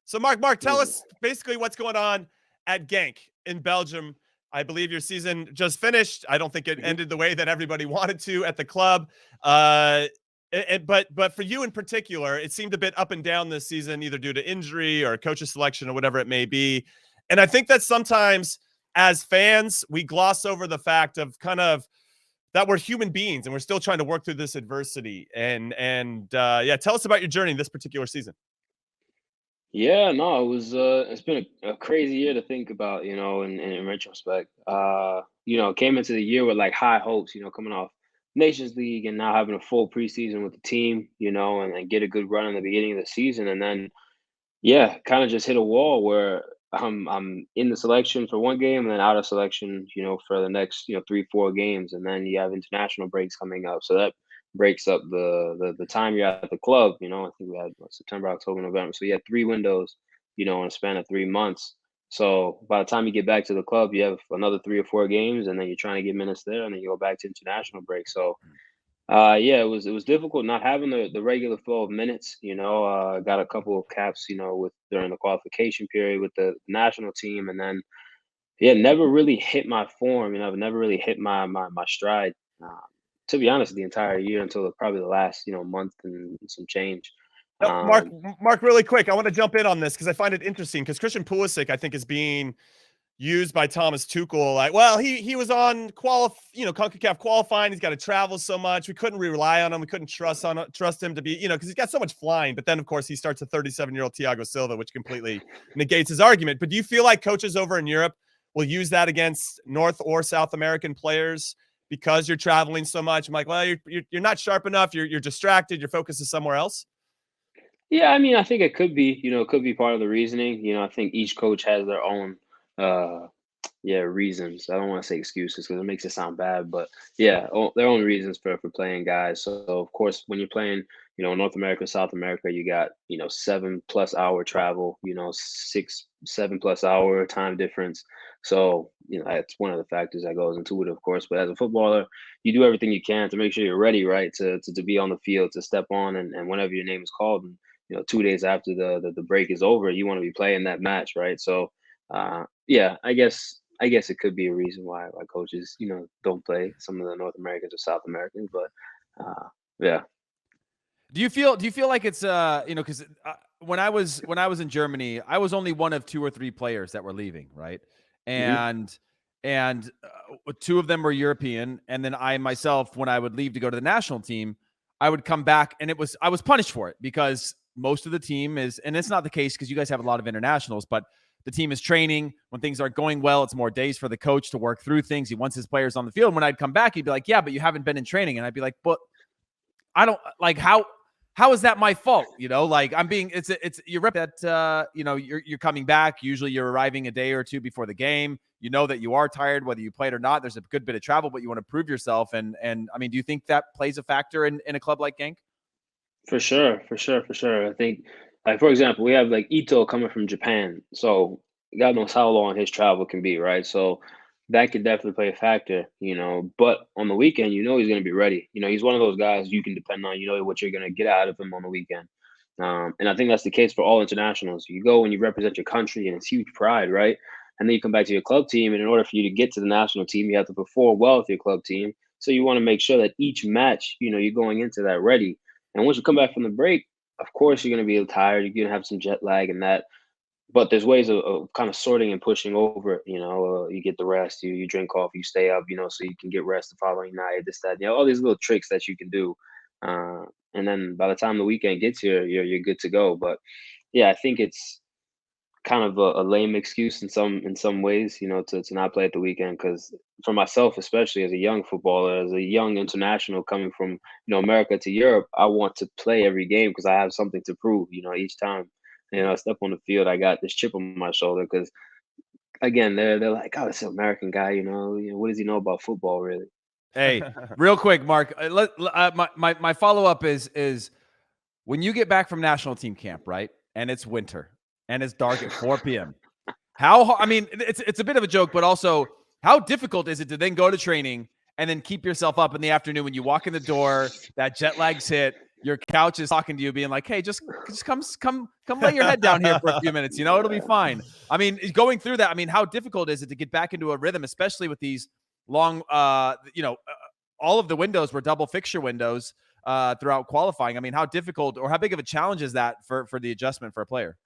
So Mark, tell us basically what's going on at Genk in Belgium. I believe your season just finished. I don't think it ended the way that everybody wanted to at the club. But for you in particular, it seemed a bit up and down this season, either due to injury or coach's selection or whatever it may be. And I think that sometimes as fans, we gloss over the fact of kind of that we're human beings and we're still trying to work through this adversity. And tell us about your journey this particular season. Yeah, no, it's been a crazy year to think about, in retrospect. Came into the year with like high hopes, coming off Nations League and now having a full preseason with the team, and get a good run in the beginning of the season. And then, yeah, kind of just hit a wall where I'm in the selection for one game and then out of selection, for the next, 3, 4 games. And then you have international breaks coming up. So that breaks up the time you're at the club. I think we had September, October, November. So you had 3 windows, in a span of 3 months. So by the time you get back to the club, you have another 3 or 4 games, and then you're trying to get minutes there, and then you go back to international break. So yeah, it was difficult not having the regular flow of minutes. Got a couple of caps, with during the qualification period with the national team, and then yeah, never really hit my form. I've never really hit my stride. To be honest, the entire year until probably the last month and some change. No, Mark, Um, Mark, really quick, I want to jump in on this because I find it interesting because Christian Pulisic, I think, is being used by Thomas Tuchel. Like, well, he was on CONCACAF qualifying. He's got to travel so much. We couldn't rely on him. We couldn't trust him to be, because he's got so much flying. But then, of course, he starts a 37-year-old Thiago Silva, which completely negates his argument. But do you feel like coaches over in Europe will use that against North or South American players because you're traveling so much? I'm like, well, you're not sharp enough. You're distracted. Your focus is somewhere else. yeah, I mean, I think it could be, it could be part of the reasoning. I think each coach has their own uh yeah, reasons. I don't want to say excuses because it makes it sound bad, but yeah, their own reasons for playing guys. So of course, when you're playing, North America, South America, you got 7+ hour travel, 6, 7+ hour time difference. So that's one of the factors that goes into it, of course. But as a footballer, you do everything you can to make sure you're ready, right, to be on the field, to step on, and whenever your name is called, and 2 days after the break is over, you want to be playing that match, right? So yeah, I guess it could be a reason why coaches, don't play some of the North Americans or South Americans, but yeah. Do you feel like it's because when I was in Germany, I was only one of 2 or 3 players that were leaving, right? Hmm. And 2 of them were European, and then I myself, when I would leave to go to the national team, I would come back, and I was punished for it because most of the team is, and it's not the case because you guys have a lot of internationals, but the team is training. When things aren't going well, it's more days for the coach to work through things. He wants his players on the field. And when I'd come back, he'd be like, yeah, but you haven't been in training. And I'd be like, but I don't like how is that my fault? Like I'm being, it's you rep that, you're coming back. Usually you're arriving a day or 2 before the game. You know that you are tired, whether you played or not. There's a good bit of travel, but you want to prove yourself. And I mean, do you think that plays a factor in a club like Genk? For sure, for sure, for sure. I think, like for example, we have like Ito coming from Japan, so God knows how long his travel can be, right? So that could definitely play a factor, But on the weekend, he's going to be ready. He's one of those guys you can depend on. You know what you're going to get out of him on the weekend. And I think that's the case for all internationals. You go and you represent your country, and it's huge pride, right? And then you come back to your club team, and in order for you to get to the national team, you have to perform well with your club team. So you want to make sure that each match, you're going into that ready. And once you come back from the break, of course you're going to be tired. You're going to have some jet lag and that. But there's ways of kind of sorting and pushing over it. You get the rest, you drink coffee, you stay up, so you can get rest the following night. This, that, all these little tricks that you can do. And then by the time the weekend gets here, you're good to go. But yeah, I think it's kind of a lame excuse in some ways, to not play at the weekend. Because for myself, especially as a young footballer, as a young international coming from America to Europe, I want to play every game because I have something to prove. Each time I step on the field, I got this chip on my shoulder because again, they're like, oh, it's an American guy. What does he know about football, really? Hey, real quick, Mark. My follow up is when you get back from national team camp, right? And it's winter and it's dark at 4 p.m. I mean, it's a bit of a joke, but also how difficult is it to then go to training and then keep yourself up in the afternoon when you walk in the door, that jet lag's hit, your couch is talking to you, being like, "Hey, just come lay your head down here for a few minutes. You know, it'll be fine." I mean, going through that, I mean, how difficult is it to get back into a rhythm, especially with these long, all of the windows were double fixture windows throughout qualifying. I mean, how difficult or how big of a challenge is that for the adjustment for a player?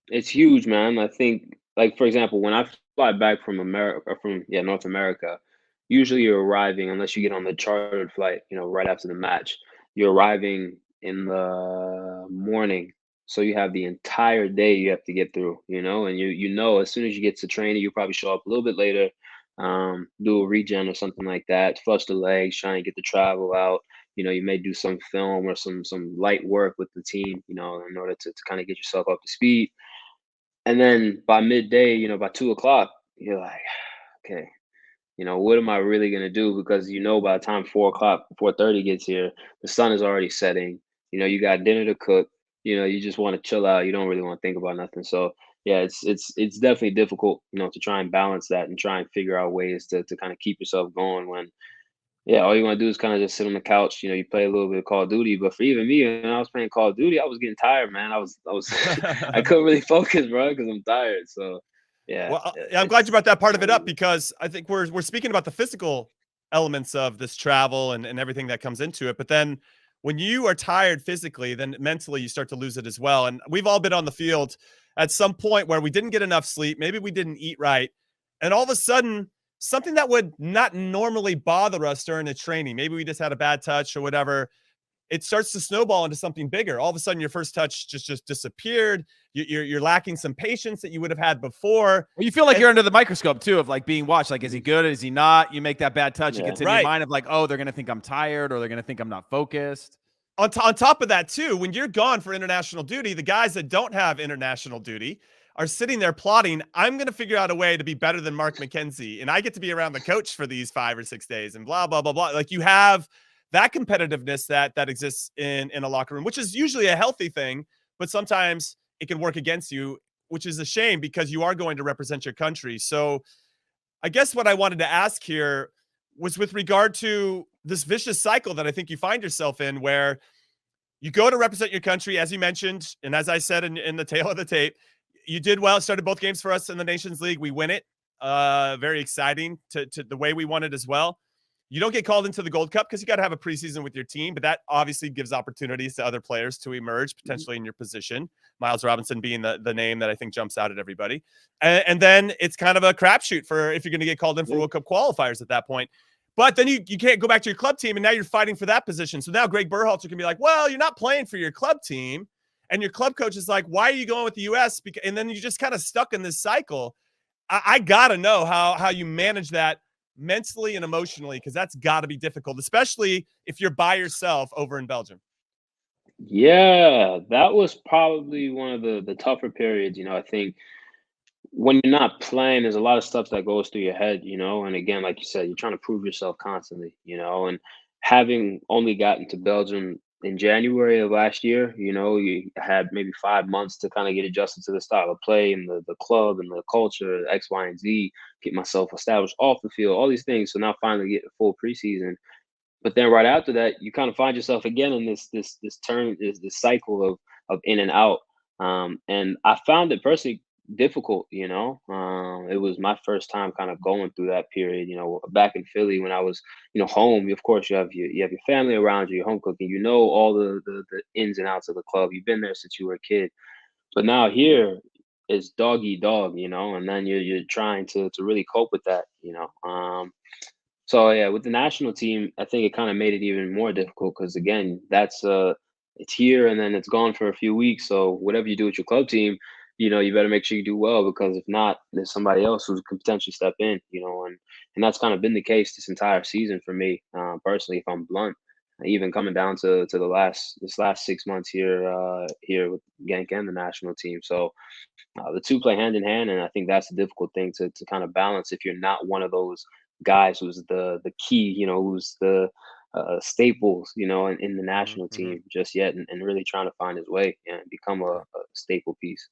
It's huge, man. I think, like for example, when I fly back from North America, usually you're arriving, unless you get on the chartered flight, right after the match, you're arriving in the morning. So you have the entire day you have to get through, and you know as soon as you get to training, you probably show up a little bit later, do a regen or something like that, flush the legs, try and get the travel out. You may do some film or some light work with the team, in order to kind of get yourself up to speed. And then by midday, by 2 o'clock, you're like, okay, what am I really gonna do? Because by the time 4 o'clock, 4:30 gets here, the sun is already setting. You got dinner to cook. You just want to chill out. You don't really want to think about nothing. So yeah, it's definitely difficult, to try and balance that and try and figure out ways to kind of keep yourself going when yeah, all you want to do is kind of just sit on the couch. You play a little bit of Call of Duty. But for even me, when I was playing Call of Duty, I was getting tired, man. I was I couldn't really focus, bro, because I'm tired. So yeah, Well, I'm glad you brought that part of it up, because I think we're speaking about the physical elements of this travel and everything that comes into it. But then when you are tired physically, then mentally you start to lose it as well. And we've all been on the field at some point where we didn't get enough sleep. Maybe we didn't eat right. And all of a sudden, something that would not normally bother us during a training, maybe we just had a bad touch or whatever, it starts to snowball into something bigger. All of a sudden, your first touch just disappeared. You're lacking some patience that you would have had before. Well, you feel like you're under the microscope too, of like being watched. Like, is he good? Is he not? You make that bad touch. It gets in your mind of like, oh, they're gonna think I'm tired, or they're gonna think I'm not focused. On top of that, too, when you're gone for international duty, the guys that don't have international duty are sitting there plotting, I'm going to figure out a way to be better than Mark Mckenzie, and I get to be around the coach for these 5 or 6 days, and blah, blah, blah, blah. Like, you have that competitiveness that exists in a locker room, which is usually a healthy thing, but sometimes it can work against you, which is a shame because you are going to represent your country. So I guess what I wanted to ask here was with regard to this vicious cycle that I think you find yourself in, where you go to represent your country, as you mentioned, and as I said in the tail of the tape, you did well. Started both games for us in the Nations League. We win it. Very exciting to the way we won it as well. You don't get called into the Gold Cup because you got to have a preseason with your team, but that obviously gives opportunities to other players to emerge potentially in your position. Miles Robinson being the name that I think jumps out at everybody. And then it's kind of a crapshoot for if you're going to get called in for World Cup qualifiers at that point. But then you can't go back to your club team, and now you're fighting for that position. So now Greg Berhalter can be like, well, you're not playing for your club team. And your club coach is like, why are you going with the U.S.? And then you're just kind of stuck in this cycle. I got to know how you manage that mentally and emotionally, because that's got to be difficult, especially if you're by yourself over in Belgium. Yeah, that was probably one of the tougher periods. I think when you're not playing, there's a lot of stuff that goes through your head, and again, like you said, you're trying to prove yourself constantly, and having only gotten to Belgium in January of last year, you had maybe 5 months to kind of get adjusted to the style of play and the club and the culture, X, Y, and Z, get myself established off the field, all these things. So now finally get a full preseason. But then right after that, you kind of find yourself again in this cycle of in and out. And I found it personally difficult. It was my first time kind of going through that period. Back in Philly when I was home. Of course, you have your family around you, your home cooking. All the ins and outs of the club. You've been there since you were a kid. But now here is dog eat dog. And then you're trying to really cope with that. So yeah, with the national team, I think it kind of made it even more difficult because again, that's it's here and then it's gone for a few weeks. So whatever you do with your club team, you better make sure you do well because if not, there's somebody else who could potentially step in. And that's kind of been the case this entire season for me personally. If I'm blunt, even coming down to this last 6 months here with Genk and the national team. So the two play hand in hand, and I think that's the difficult thing to kind of balance if you're not one of those guys who's the key, who's the staples, in the national team just yet, and really trying to find his way and become a staple piece.